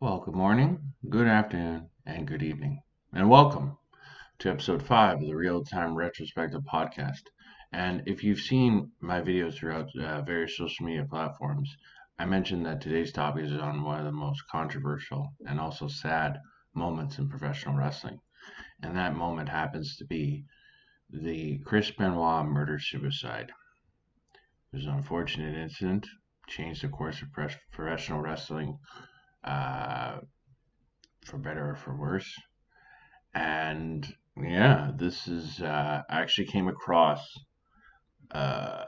Well, good morning, good afternoon, and good evening, and welcome to episode 5 of the Real Time Retrospective podcast. And if you've seen my videos throughout various social media platforms, I mentioned that today's topic is on one of the most controversial and also sad moments in professional wrestling. And that moment happens to be the Chris Benoit murder suicide. It was an unfortunate incident, changed the course of professional wrestling uh, for better or for worse. And yeah, this is actually came across a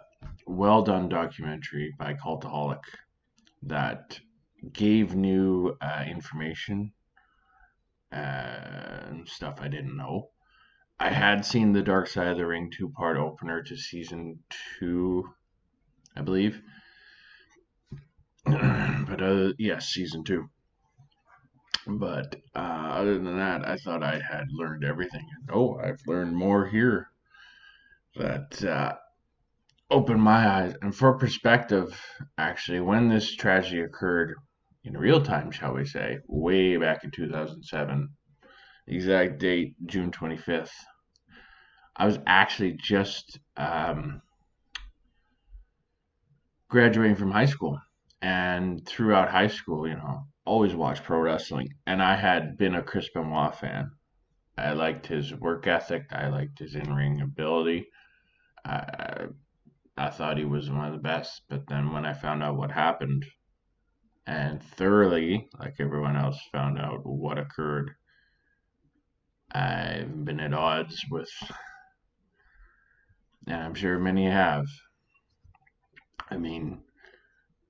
well done documentary by Cultaholic that gave new information and stuff I didn't know. I had seen the Dark Side of the Ring two-part opener to season 2, I believe. But yes, season 2. But other than that, I thought I had learned everything. Oh, I've learned more here that opened my eyes. And for perspective, actually, when this tragedy occurred in real time, shall we say, way back in 2007, exact date, June 25th, I was actually just graduating from high school. And throughout high school, always watched pro wrestling. And I had been a Chris Benoit fan. I liked his work ethic. I liked his in-ring ability. I, I thought he was one of the best. But then when I found out what happened, and thoroughly, like everyone else, found out what occurred, I've been at odds with, and I'm sure many have. I mean,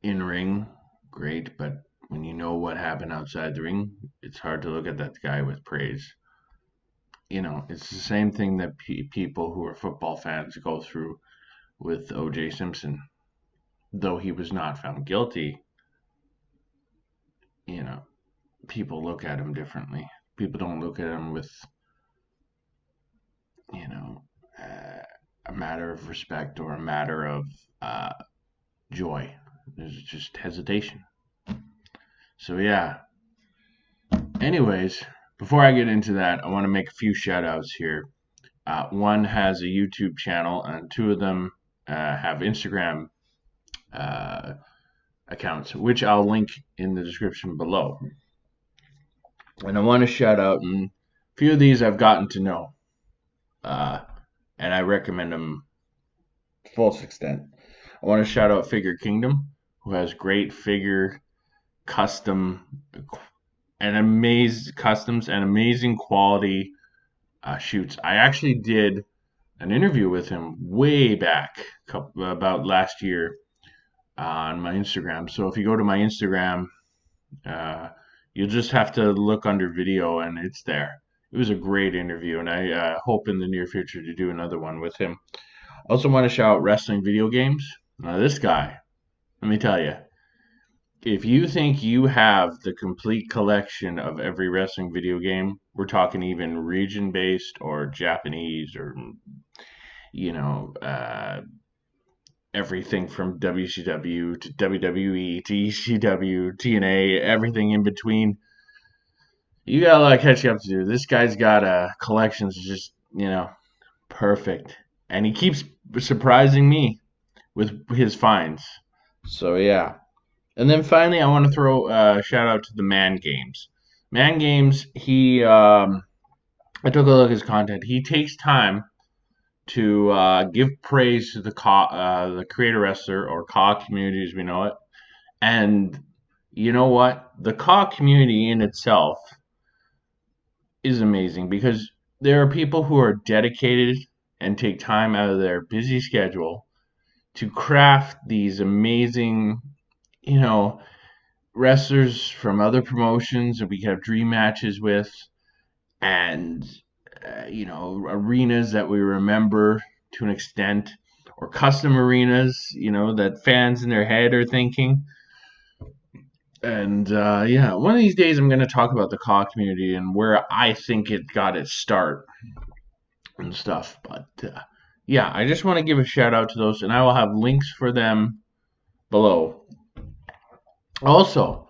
in-ring, great, but when you know what happened outside the ring, it's hard to look at that guy with praise. It's the same thing that people who are football fans go through with O.J. Simpson. Though he was not found guilty, you know, people look at him differently. People don't look at him with, you know, a matter of respect or a matter of joy. There's just hesitation. So, yeah. Anyways, before I get into that, I want to make a few shout outs here. One has a YouTube channel, and two of them have Instagram accounts, which I'll link in the description below. And I want to shout out, and a few of these I've gotten to know, and I recommend them to full extent. I want to shout out Figure Kingdom, who has great figure custom and amazing quality shoots. I actually did an interview with him way back about last year on my Instagram. So if you go to my Instagram, you'll just have to look under video and it's there. It was a great interview, and I hope in the near future to do another one with him. I also want to shout out Wrestling Video Games. Now, this guy, let me tell you, if you think you have the complete collection of every wrestling video game, we're talking even region-based or Japanese or, everything from WCW to WWE to ECW, TNA, everything in between. You got a lot of catching up to do. This guy's got collections just, perfect. And he keeps surprising me with his finds. So, yeah. And then finally, I want to throw a shout out to the Man Games. Man Games, I took a look at his content. He takes time to give praise to the creator wrestler, or CAW community as we know it. And you know what? The CAW community in itself is amazing because there are people who are dedicated and take time out of their busy schedule to craft these amazing, wrestlers from other promotions that we can have dream matches with, and arenas that we remember to an extent, or custom arenas, that fans in their head are thinking. And yeah, one of these days I'm going to talk about the CAW community and where I think it got its start and stuff. But yeah, I just want to give a shout out to those, and I will have links for them below. Also,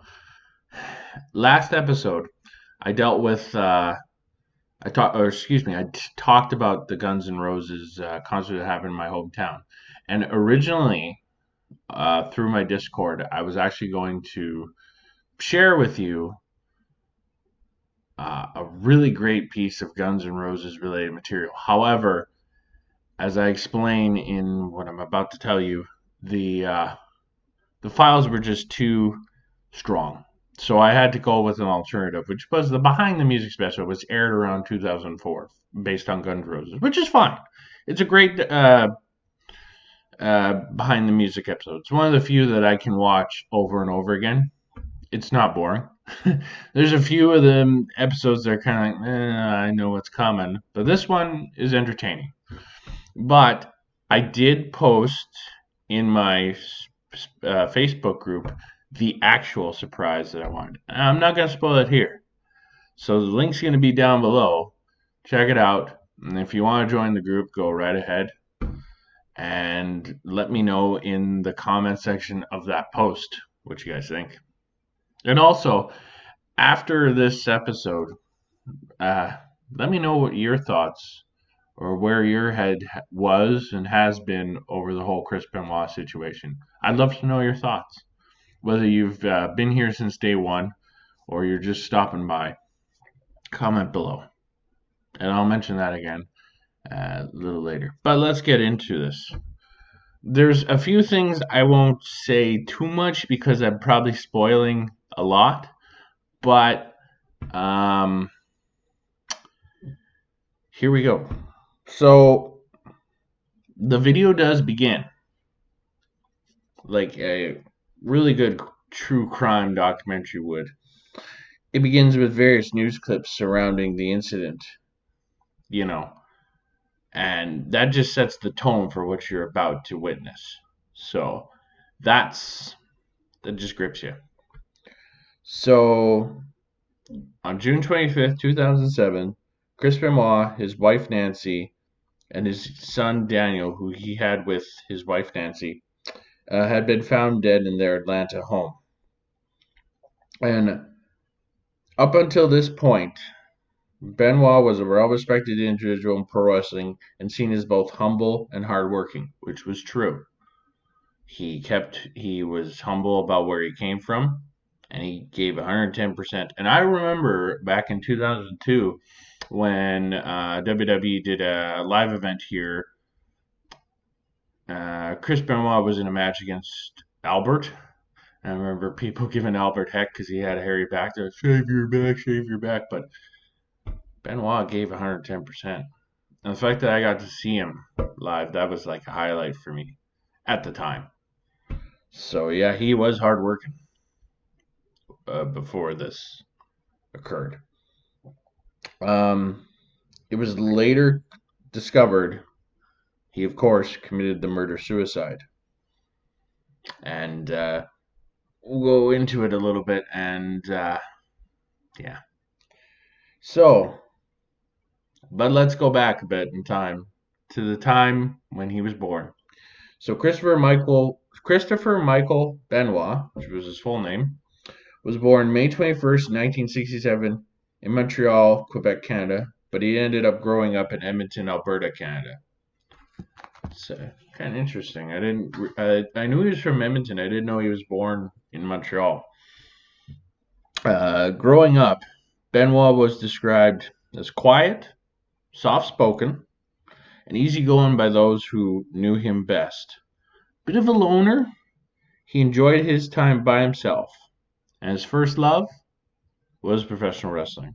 last episode, I dealt with I talked about the Guns N' Roses concert that happened in my hometown. And originally, through my Discord, I was actually going to share with you a really great piece of Guns N' Roses related material. However, as I explain in what I'm about to tell you, the files were just too strong. So I had to go with an alternative, which was the Behind the Music special, was aired around 2004, based on Guns N' Roses, which is fine. It's a great Behind the Music episode. It's one of the few that I can watch over and over again. It's not boring. There's a few of the episodes that are kind of like, I know what's coming, but this one is entertaining. But I did post in my Facebook group the actual surprise that I wanted. I'm not going to spoil it here. So the link's going to be down below. Check it out. And if you want to join the group, go right ahead. And let me know in the comment section of that post what you guys think. And also, after this episode, let me know what your thoughts or where your head was and has been over the whole Chris Benoit situation. I'd love to know your thoughts. Whether you've been here since day one or you're just stopping by, comment below. And I'll mention that again a little later. But let's get into this. There's a few things I won't say too much because I'm probably spoiling a lot. But here we go. So the video does begin like a really good true crime documentary would. It begins with various news clips surrounding the incident, and that just sets the tone for what you're about to witness. So that just grips you. So on June 25th, 2007, Chris Benoit, his wife Nancy, and his son Daniel, who he had with his wife Nancy, had been found dead in their Atlanta home. And up until this point, Benoit was a well-respected individual in pro wrestling and seen as both humble and hardworking, which was true. He was humble about where he came from, and he gave 110%. And I remember back in 2002 when WWE did a live event here. Chris Benoit was in a match against Albert. I remember people giving Albert heck because he had a hairy back. They're like, shave your back. But Benoit gave 110%. And the fact that I got to see him live, that was like a highlight for me at the time. So yeah, he was hardworking before this occurred. It was later discovered he, of course, committed the murder-suicide. And we'll go into it a little bit, and yeah. So, but let's go back a bit in time to the time when he was born. So Christopher Michael Benoit, which was his full name, was born May 21st, 1967 in Montreal, Quebec, Canada, but he ended up growing up in Edmonton, Alberta, Canada. It's kind of interesting. I knew he was from Edmonton. I didn't know he was born in Montreal. Growing up, Benoit was described as quiet, soft-spoken, and easygoing by those who knew him best. Bit of a loner, he enjoyed his time by himself, and his first love was professional wrestling.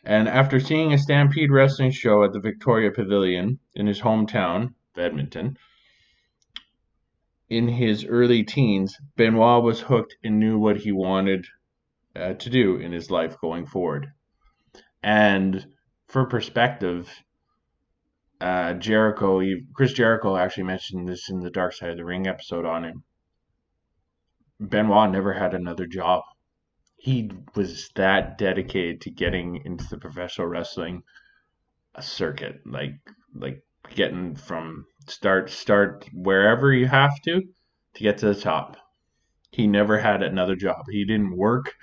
And after seeing a Stampede Wrestling show at the Victoria Pavilion in his hometown of Edmonton, in his early teens, Benoit was hooked and knew what he wanted to do in his life going forward. And for perspective, Chris Jericho actually mentioned this in the Dark Side of the Ring episode on him. Benoit never had another job. He was that dedicated to getting into the professional wrestling circuit, like getting from start wherever you have to get to the top. He never had another job. He didn't work,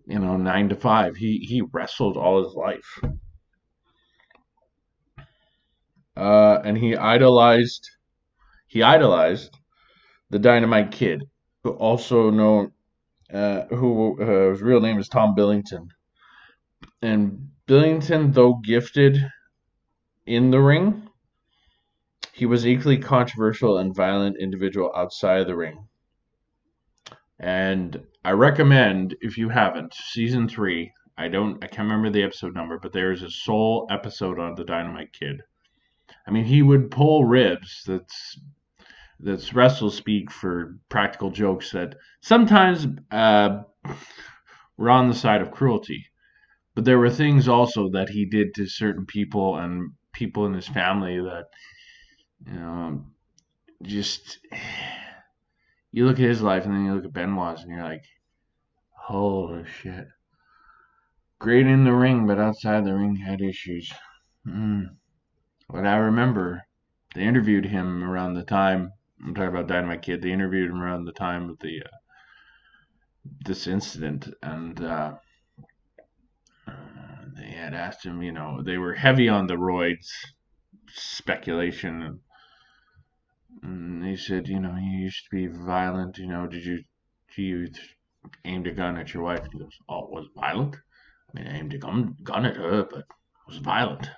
9 to 5. He wrestled all his life. And he idolized the Dynamite Kid, who also known whose real name is Tom Billington. And Billington, though gifted in the ring, he was equally controversial and violent individual outside of the ring. And I recommend, if you haven't, season 3. I can't remember the episode number, but there's a sole episode on the Dynamite Kid. I mean, he would pull ribs. That's wrestle speak for practical jokes that sometimes were on the side of cruelty. But there were things also that he did to certain people and people in his family that, just, you look at his life and then you look at Benoit's and you're like, holy shit. Great in the ring, but outside the ring had issues. But I remember they interviewed him around the time, I'm talking about Dynamite Kid, they interviewed him around the time of this incident, and they had asked him, they were heavy on the roids speculation, and they said, you used to be violent, did you aimed a gun at your wife? And he goes, oh, it was violent? I mean, I aimed a gun at her, but it was violent.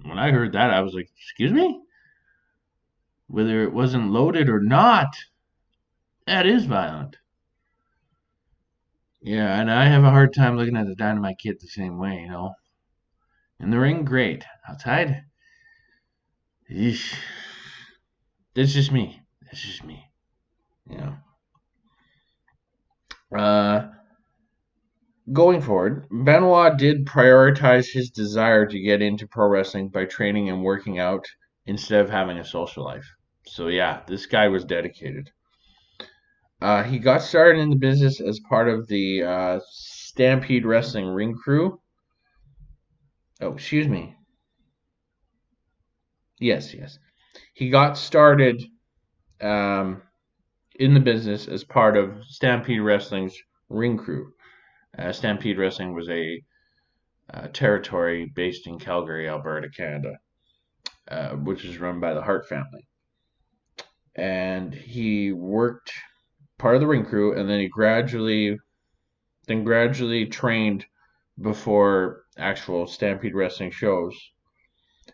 When I heard that, I was like, excuse me? Whether it wasn't loaded or not, that is violent. Yeah, and I have a hard time looking at the Dynamite Kid the same way, In the ring, great. Outside, eesh. That's just me. Going forward, Benoit did prioritize his desire to get into pro wrestling by training and working out instead of having a social life. So yeah, this guy was dedicated. He got started in the business as part of the Stampede Wrestling ring crew. Oh, excuse me. Yes. He got started in the business as part of Stampede Wrestling's ring crew. Stampede Wrestling was a territory based in Calgary, Alberta, Canada, which is run by the Hart family. And he worked part of the ring crew, and then he gradually trained before actual Stampede Wrestling shows.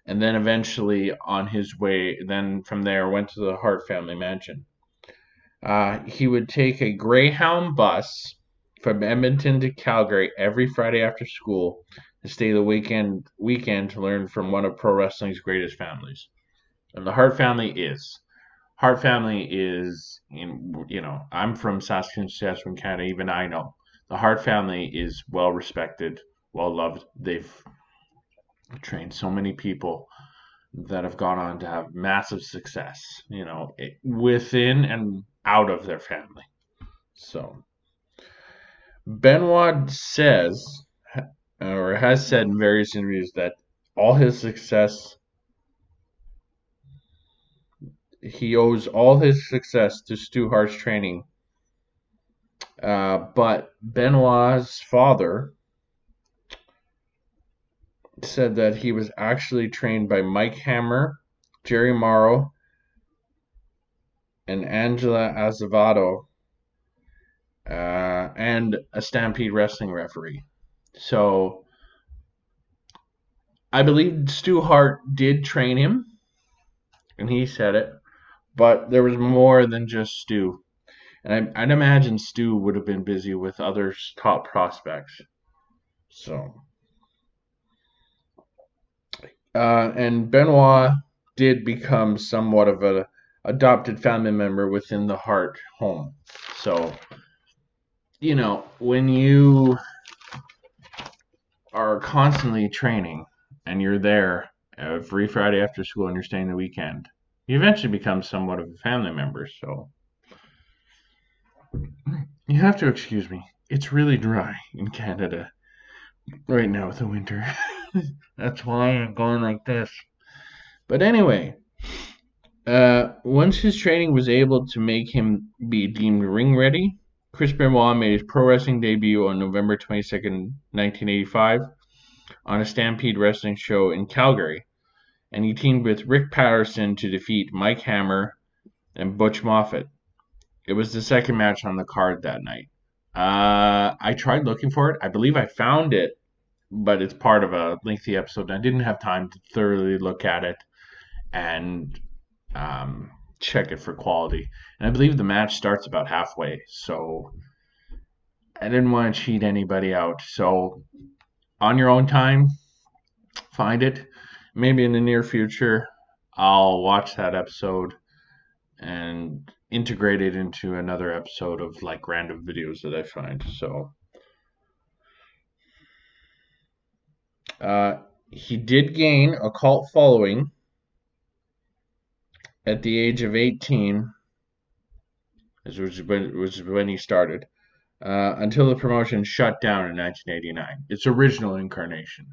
And then eventually on his way, then from there went to the Hart family mansion. He would take a Greyhound bus from Edmonton to Calgary every Friday after school and stay the weekend to learn from one of pro wrestling's greatest families. And the Hart family is, I'm from Saskatchewan, Canada, even I know. The Hart family is well respected, well loved. They've trained so many people that have gone on to have massive success, within and out of their family. So, Benoit says, or has said in various interviews, that he owes all his success to Stu Hart's training. But Benoit's father said that he was actually trained by Mike Hammer, Jerry Morrow, and Angela Azevedo, and a Stampede Wrestling referee. So I believe Stu Hart did train him, and he said it, but there was more than just Stu. And I'd imagine Stu would have been busy with other top prospects. So, and Benoit did become somewhat of an adopted family member within the Hart home. So, when you are constantly training and you're there every Friday after school and you're staying the weekend, you eventually become somewhat of a family member. So, you have to excuse me. It's really dry in Canada right now with the winter. That's why I'm going like this. But anyway, once his training was able to make him be deemed ring ready, Chris Benoit made his pro wrestling debut on November 22nd, 1985, on a Stampede Wrestling show in Calgary, and he teamed with Rick Patterson to defeat Mike Hammer and Butch Moffat. It was the second match on the card that night. I tried looking for it. I believe I found it, but it's part of a lengthy episode. And I didn't have time to thoroughly look at it and check it for quality. And I believe the match starts about halfway, so I didn't want to cheat anybody out. So on your own time, find it. Maybe in the near future, I'll watch that episode and integrate it into another episode of like random videos that I find. So he did gain a cult following at the age of 18, which was when he started, until the promotion shut down in 1989. Its original incarnation,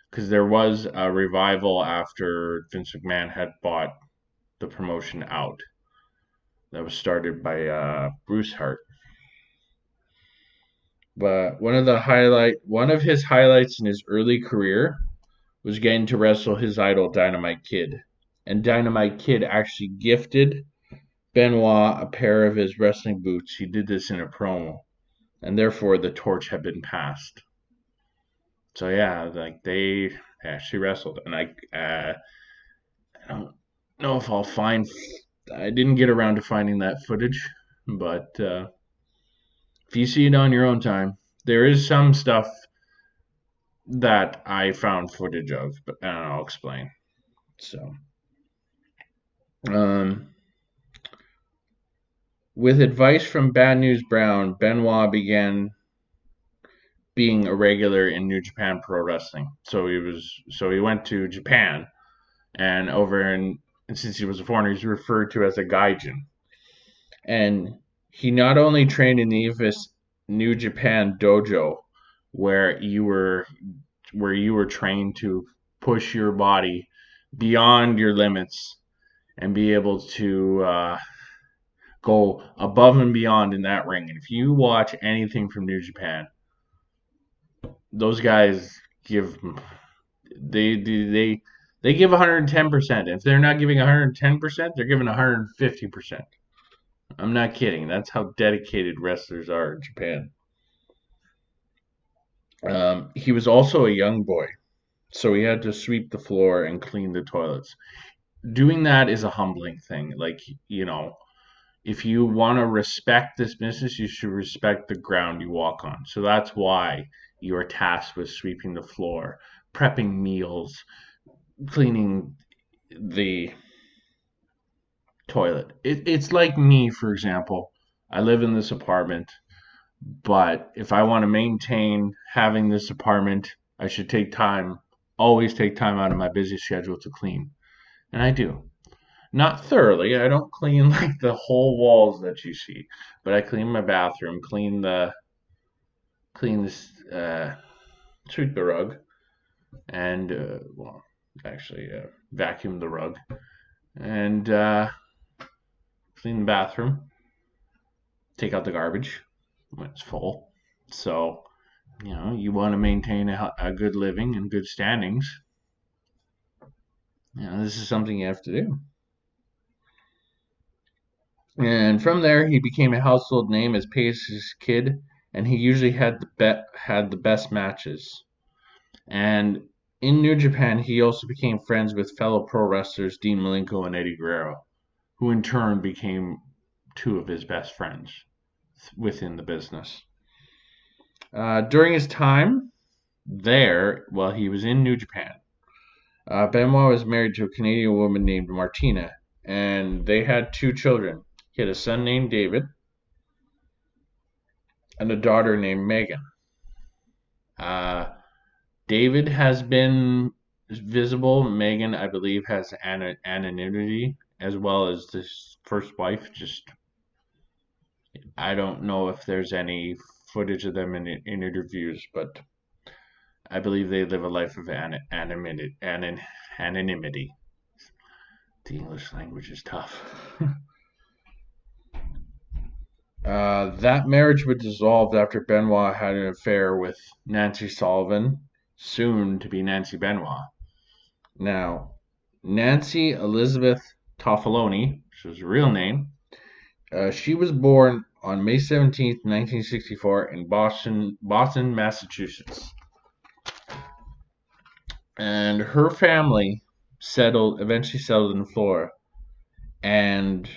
because there was a revival after Vince McMahon had bought the promotion out. That was started by Bruce Hart. But one of his highlights in his early career was getting to wrestle his idol Dynamite Kid. And Dynamite Kid actually gifted Benoit a pair of his wrestling boots. He did this in a promo, and therefore the torch had been passed. So yeah, like they actually wrestled, and I don't know if I'll find. I didn't get around to finding that footage, but if you see it on your own time, there is some stuff that I found footage of, but I'll explain. So, with advice from Bad News Brown, Benoit began being a regular in New Japan Pro Wrestling. So he went to Japan, and since he was a foreigner, he's referred to as a gaijin. And he not only trained in the infamous New Japan dojo, where you were trained to push your body beyond your limits and be able to go above and beyond in that ring. And if you watch anything from New Japan, those guys they give 110%. If they're not giving 110%, they're giving 150%. I'm not kidding. That's how dedicated wrestlers are in Japan. He was also a young boy, so he had to sweep the floor and clean the toilets. Doing that is a humbling thing. Like, if you want to respect this business, you should respect the ground you walk on. So that's why you are tasked with sweeping the floor, prepping meals, cleaning the toilet. It's like me, for example. I live in this apartment, but if I want to maintain having this apartment, I should always take time out of my busy schedule to clean. And I do. Not thoroughly. I don't clean like the whole walls that you see, but I clean my bathroom, sweep the rug, and vacuum the rug, and clean the bathroom, take out the garbage when it's full. So, you want to maintain a good living and good standings. This is something you have to do. And from there, he became a household name as Pace's kid, and he usually had the best matches. And in New Japan, he also became friends with fellow pro wrestlers Dean Malenko and Eddie Guerrero, who in turn became two of his best friends within the business. During his time there, while he was in New Japan, Benoit was married to a Canadian woman named Martina, and they had 2 children. He had a son named David and a daughter named Megan. David has been visible. Megan, I believe, has anonymity, as well as this first wife. I don't know if there's any footage of them in interviews, but I believe they live a life of anonymity. The English language is tough. That marriage was dissolved after Benoit had an affair with Nancy Sullivan, soon to be Nancy Benoit. Now, Nancy Elizabeth Toffoloni, which was her real name, she was born on May 17th, 1964 in Boston, Massachusetts. And her family eventually settled in Florida. And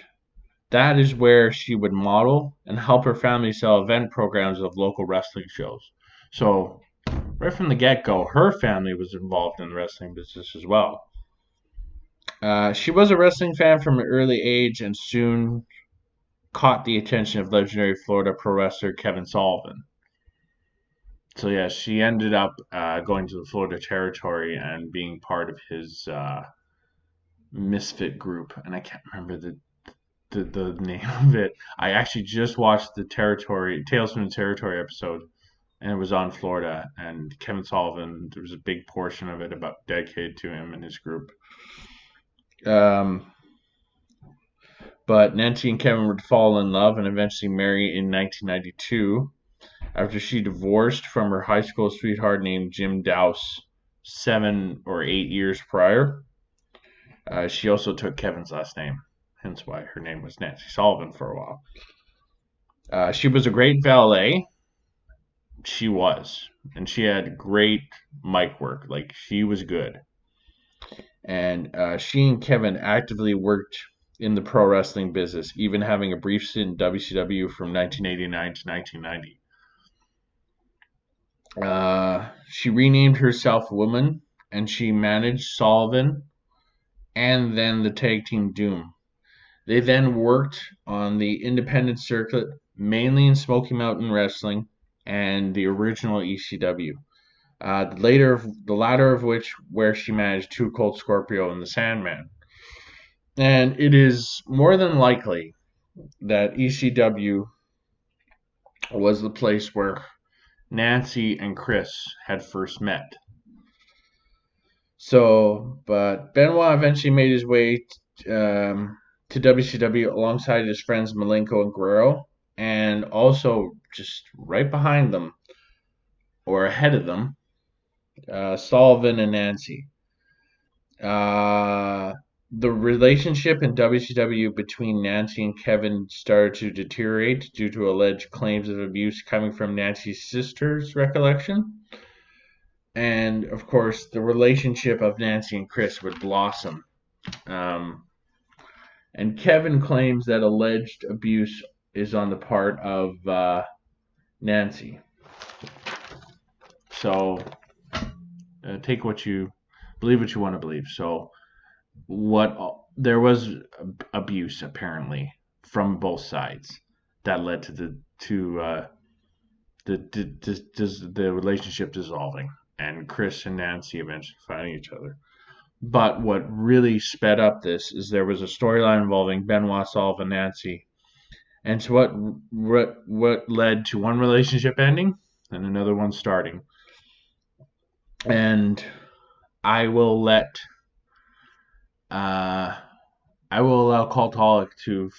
that is where she would model and help her family sell event programs of local wrestling shows. So, right from the get-go, her family was involved in the wrestling business as well. She was a wrestling fan from an early age and soon caught the attention of legendary Florida pro wrestler Kevin Sullivan. So yeah, she ended up going to the Florida territory and being part of his misfit group, and I can't remember the name of it. I actually just watched the Tales from the Territory episode, and it was on Florida, and Kevin Sullivan. There was a big portion of it about dedicated to him and his group. But Nancy and Kevin would fall in love and eventually marry in 1992. After she divorced from her high school sweetheart named Jim Dowse 7 or 8 years prior. She also took Kevin's last name, hence why her name was Nancy Sullivan for a while. She was a great valet. She was. And she had great mic work. Like, she was good. And she and Kevin actively worked in the pro wrestling business, even having a brief stint in WCW from 1989 to 1990. She renamed herself Woman, and she managed Sullivan and then the tag team Doom. They then worked on the independent circuit, mainly in Smoky Mountain Wrestling and the original ECW. The latter of which where she managed Too Cold Scorpio and the Sandman. And it is more than likely that ECW was the place where Nancy and Chris had first met. So, but Benoit eventually made his way to WCW alongside his friends Malenko and Guerrero, and also just right behind them, or ahead of them, Sullivan and Nancy. The relationship in WCW between Nancy and Kevin started to deteriorate due to alleged claims of abuse coming from Nancy's sister's recollection. And, of course, the relationship of Nancy and Chris would blossom. And Kevin claims that alleged abuse is on the part of Nancy. So, take what you believe what you want to believe. So, there was abuse apparently from both sides that led to the relationship dissolving and Chris and Nancy eventually finding each other. But what really sped up this is there was a storyline involving Benoit, Sullivan, Nancy, and so what led to one relationship ending and another one starting. And I will allow Cultaholic to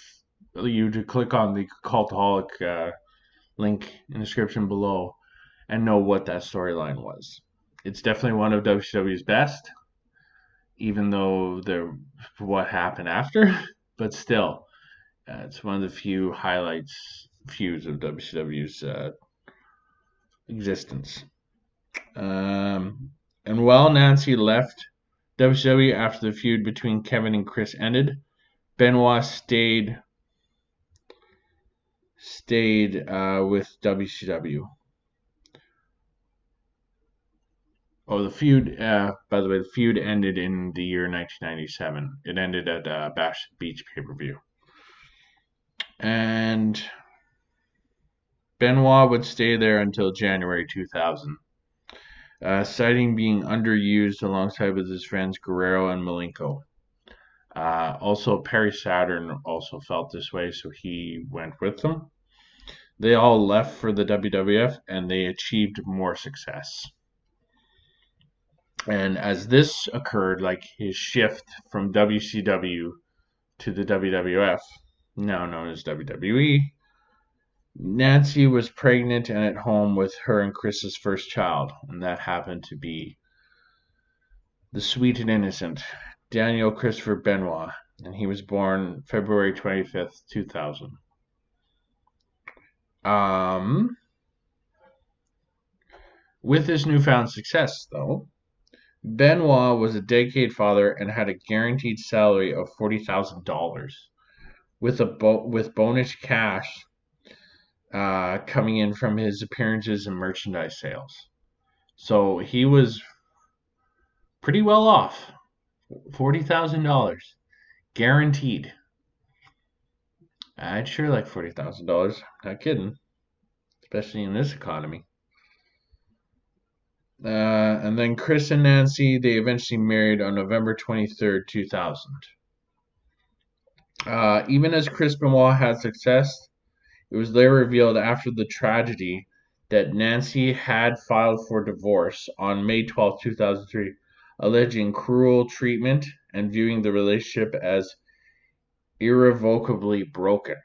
click on the Cultaholic link in the description below and know what that storyline was. It's definitely one of WCW's best, even though what happened after, but still, it's one of the few feuds of WCW's existence. And while Nancy left WCW after the feud between Kevin and Chris ended, Benoit stayed with WCW. Oh, the feud, by the way, the feud ended in the year 1997. It ended at Bash Beach pay-per-view. And Benoit would stay there until January 2000, citing being underused alongside with his friends Guerrero and Malenko. Also, Perry Saturn also felt this way, so he went with them. They all left for the WWF, and they achieved more success. And as this occurred, like his shift from WCW to the WWF, now known as WWE, Nancy was pregnant and at home with her and Chris's first child, and that happened to be the sweet and innocent Daniel Christopher Benoit, and he was born February 25th, 2000. With his newfound success, though, Benoit was a dedicated father and had a guaranteed salary of $40,000, with with bonus cash coming in from his appearances and merchandise sales. So he was pretty well off. $40,000 guaranteed. I'd sure like $40,000. Not kidding, especially in this economy. And then Chris and Nancy, they eventually married on November 23rd, 2000. Even as Chris Benoit had success, it was later revealed after the tragedy that Nancy had filed for divorce on May 12, 2003, alleging cruel treatment and viewing the relationship as irrevocably broken.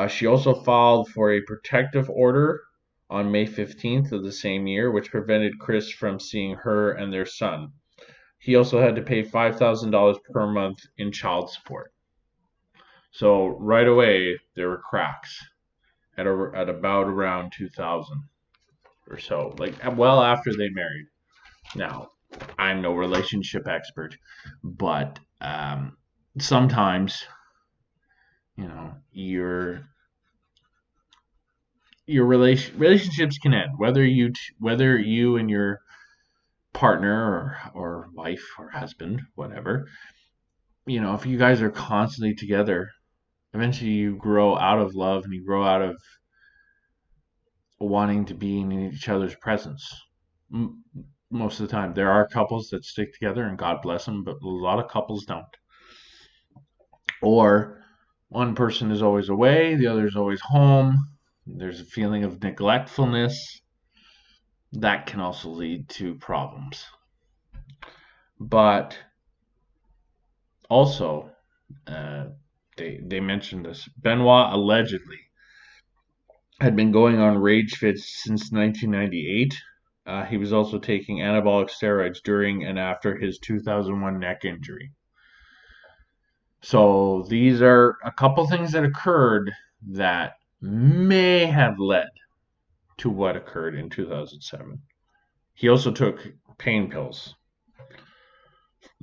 She also filed for a protective order on May 15th of the same year, which prevented Chris from seeing her and their son. He also had to pay $5,000 per month in child support. So right away, there were cracks at about around 2000 or so, like well after they married. Now, I'm no relationship expert, but sometimes, your relationships can end, whether you and your partner or wife or husband, whatever. If you guys are constantly together, eventually you grow out of love and you grow out of wanting to be in each other's presence. Most of the time, there are couples that stick together, and God bless them, but a lot of couples don't. Or one person is always away, the other is always home. There's a feeling of neglectfulness. That can also lead to problems. But also, they mentioned this. Benoit allegedly had been going on rage fits since 1998. He was also taking anabolic steroids during and after his 2001 neck injury. So these are a couple things that occurred that may have led to what occurred in 2007. He also took pain pills.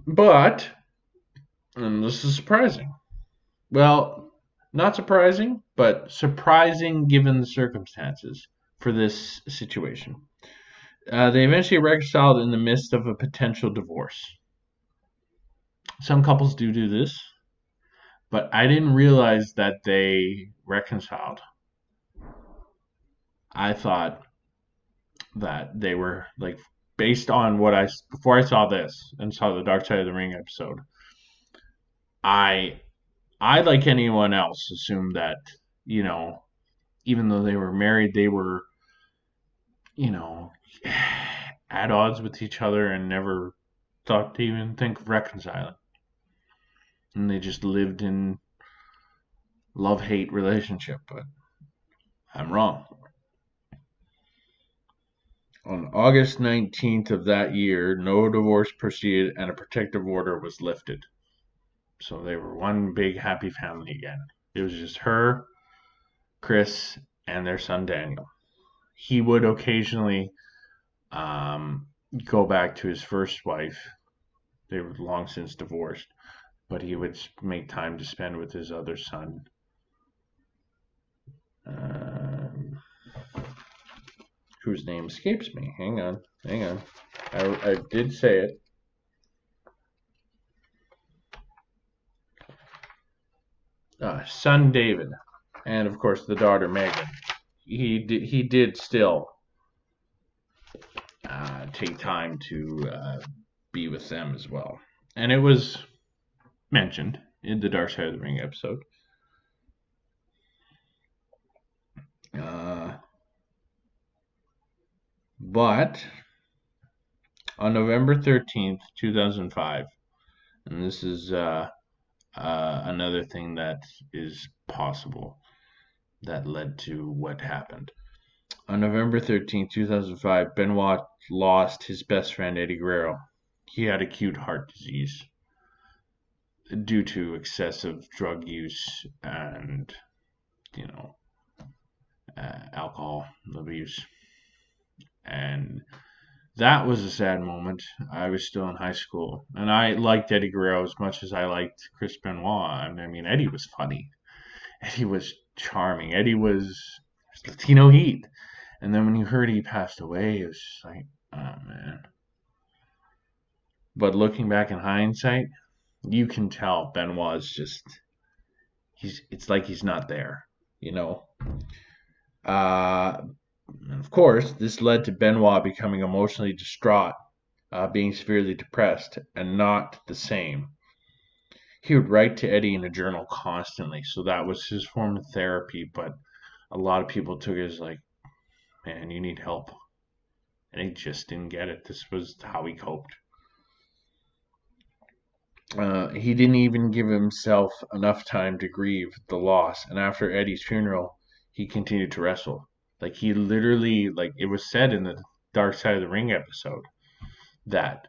But, and this is surprising. Well, not surprising, but surprising given the circumstances for this situation. They eventually reconciled in the midst of a potential divorce. Some couples do this, but I didn't realize that they reconciled. I thought that they were like, based on before I saw this and saw the Dark Side of the Ring episode, I like anyone else assumed that, even though they were married, they were, at odds with each other and never thought to even think of reconciling. And they just lived in love-hate relationship, but I'm wrong. On August 19th of that year, no divorce proceeded and a protective order was lifted. So they were one big happy family again. It was just her, Chris, and their son Daniel. He would occasionally go back to his first wife. They were long since divorced, but he would make time to spend with his other son. Whose name escapes me. Hang on. I did say it. Son David, and of course the daughter Megan. He did still take time to be with them as well, and it was mentioned in the Dark Side of the Ring episode. But on November 13th, 2005, and this is another thing that is possible, that led to what happened. On November 13th, 2005, Benoit lost his best friend, Eddie Guerrero. He had acute heart disease due to excessive drug use and, you know, alcohol abuse. And that was a sad moment. I was still in high school, and I liked Eddie Guerrero as much as I liked Chris Benoit. I mean, Eddie was funny. Eddie was charming. Eddie was Latino heat. And then when you heard he passed away, it was just like, oh man. But looking back in hindsight, you can tell Benoit's just it's like he's not there, you know. And of course, this led to Benoit becoming emotionally distraught, being severely depressed, and not the same. He would write to Eddie in a journal constantly, so that was his form of therapy. But a lot of people took it as like, man, you need help. And he just didn't get it. This was how he coped. He didn't even give himself enough time to grieve the loss. And after Eddie's funeral, he continued to wrestle. Like he literally, like it was said in the Dark Side of the Ring episode that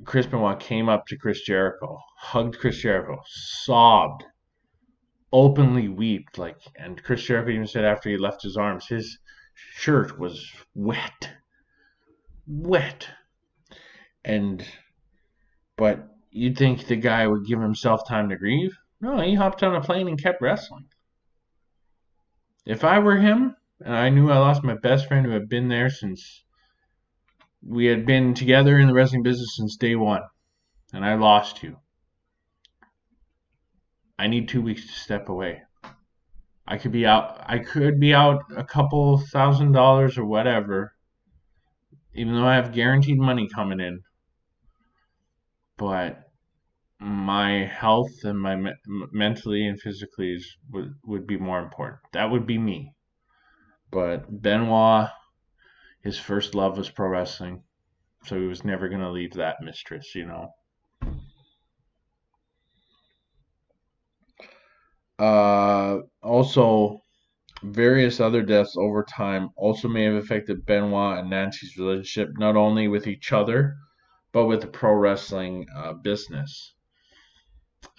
Chris Benoit came up to Chris Jericho, hugged Chris Jericho, sobbed, openly wept, like, and Chris Jericho even said after he left his arms, his shirt was wet, and but you'd think the guy would give himself time to grieve. No, he hopped on a plane and kept wrestling. If I were him, and I knew I lost my best friend who had been there since we had been together in the wrestling business since day one, and I lost you, I need 2 weeks to step away. I could be out a couple $1,000 or whatever, even though I have guaranteed money coming in. But my health and my mentally and physically would be more important. That would be me. But Benoit, his first love was pro wrestling, so he was never going to leave that mistress, you know. Also, various other deaths over time also may have affected Benoit and Nancy's relationship, not only with each other, but with the pro wrestling business.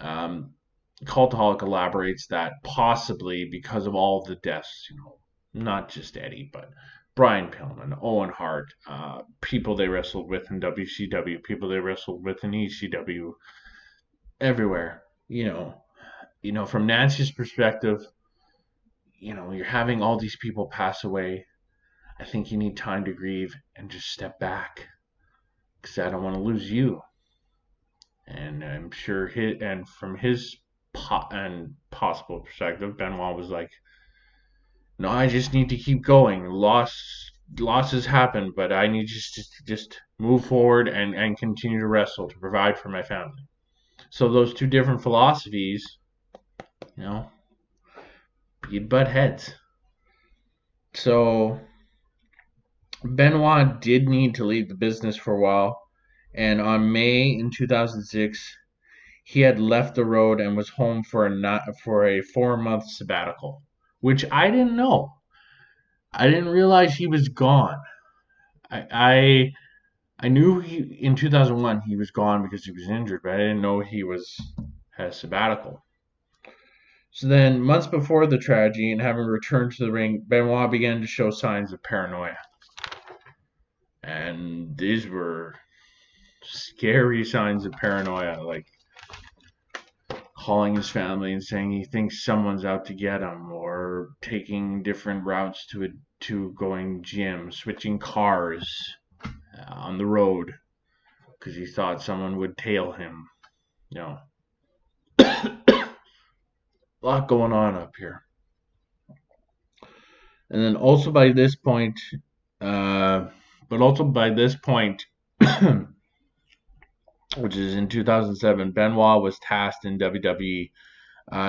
Cultaholic elaborates that possibly because of all of the deaths, you know, not just Eddie, but Brian Pillman, Owen Hart, people they wrestled with in WCW, people they wrestled with in ECW, everywhere. From Nancy's perspective, you're having all these people pass away. I think you need time to grieve and just step back because I don't want to lose you. And I'm sure from his and possible perspective, Benoit was like, no, I just need to keep going. Losses happen, but I need just move forward and continue to wrestle to provide for my family. So those two different philosophies, you'd butt heads. So Benoit did need to leave the business for a while, and on May in 2006, he had left the road and was home for a 4-month sabbatical, which I didn't know. I didn't realize he was gone. I knew in 2001 he was gone because he was injured, but I didn't know he had a sabbatical. So then, months before the tragedy and having returned to the ring, Benoit began to show signs of paranoia. And these were scary signs of paranoia, like calling his family and saying he thinks someone's out to get him, or taking different routes to going gym, switching cars on the road because he thought someone would tail him. A lot going on up here. And then also by this point, which is in 2007, Benoit was tasked in WWE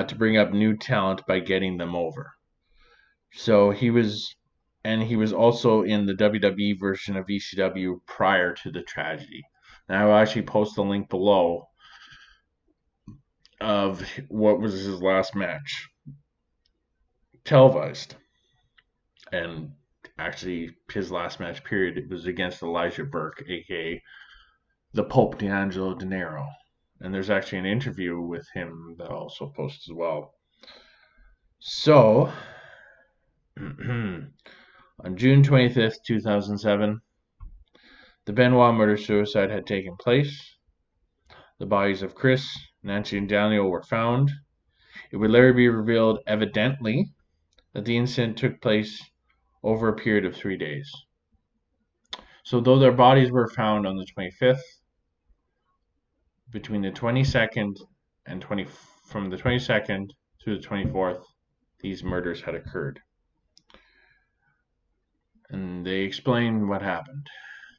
to bring up new talent by getting them over. So he was also in the WWE version of ECW prior to the tragedy. And I will actually post the link below of what was his last match. televised. And actually, his last match period, it was against Elijah Burke, aka the Pope D'Angelo De Niro. And there's actually an interview with him that I'll also post as well. So, on June 25th, 2007, the Benoit murder-suicide had taken place. The bodies of Chris, Nancy, and Daniel were found. It would later be revealed, evidently, that the incident took place over a period of 3 days. So though their bodies were found on the 25th, between the 22nd and from the 22nd to the 24th, these murders had occurred. And they explain what happened.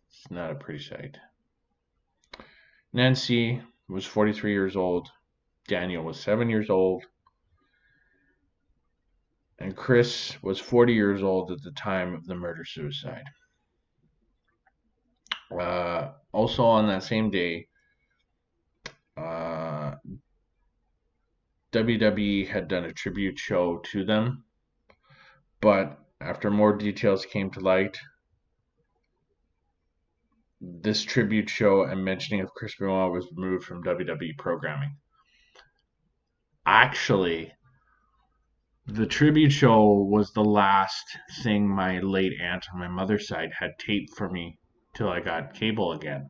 It's not a pretty sight. Nancy was 43 years old. Daniel was 7 years old. And Chris was 40 years old at the time of the murder-suicide. Also on that same day, WWE had done a tribute show to them, but after more details came to light, this tribute show and mentioning of Chris Benoit was removed from WWE programming. Actually, the tribute show was the last thing my late aunt on my mother's side had taped for me till I got cable again.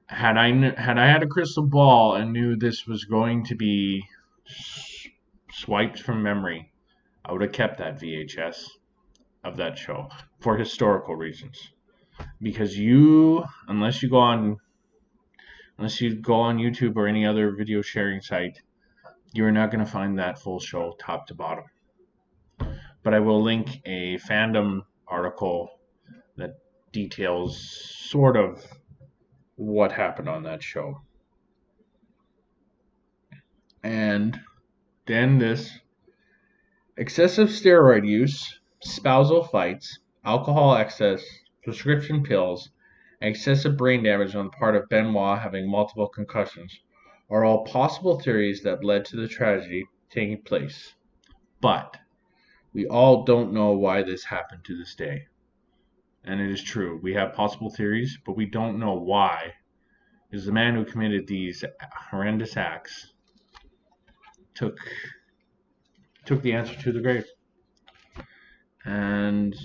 Had I had a crystal ball and knew this was going to be swiped from memory, I would have kept that VHS of that show for historical reasons. Because unless you go on YouTube or any other video sharing site, you're not going to find that full show top to bottom. But I will link a fandom article that details sort of what happened on that show. And then this excessive steroid use, spousal fights, alcohol excess, prescription pills, and excessive brain damage on the part of Benoit having multiple concussions are all possible theories that led to the tragedy taking place. But we all don't know why this happened to this day. And it is true. We have possible theories, but we don't know why. Because the man who committed these horrendous acts took the answer to the grave. And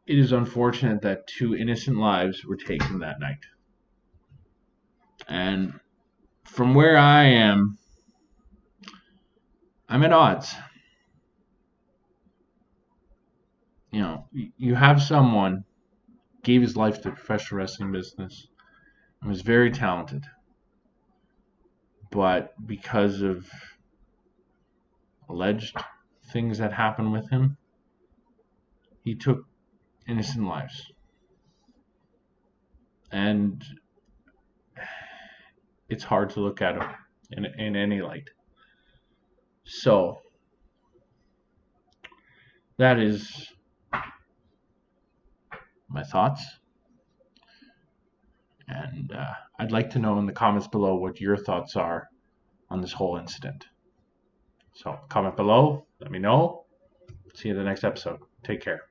it is unfortunate that 2 innocent lives were taken that night. And from where I am, I'm at odds. You know, you have someone gave his life to the professional wrestling business and was very talented. But because of alleged things that happened with him, he took innocent lives. And it's hard to look at him in any light. So, that is my thoughts. And I'd like to know in the comments below what your thoughts are on this whole incident. So, comment below, let me know. See you in the next episode. Take care.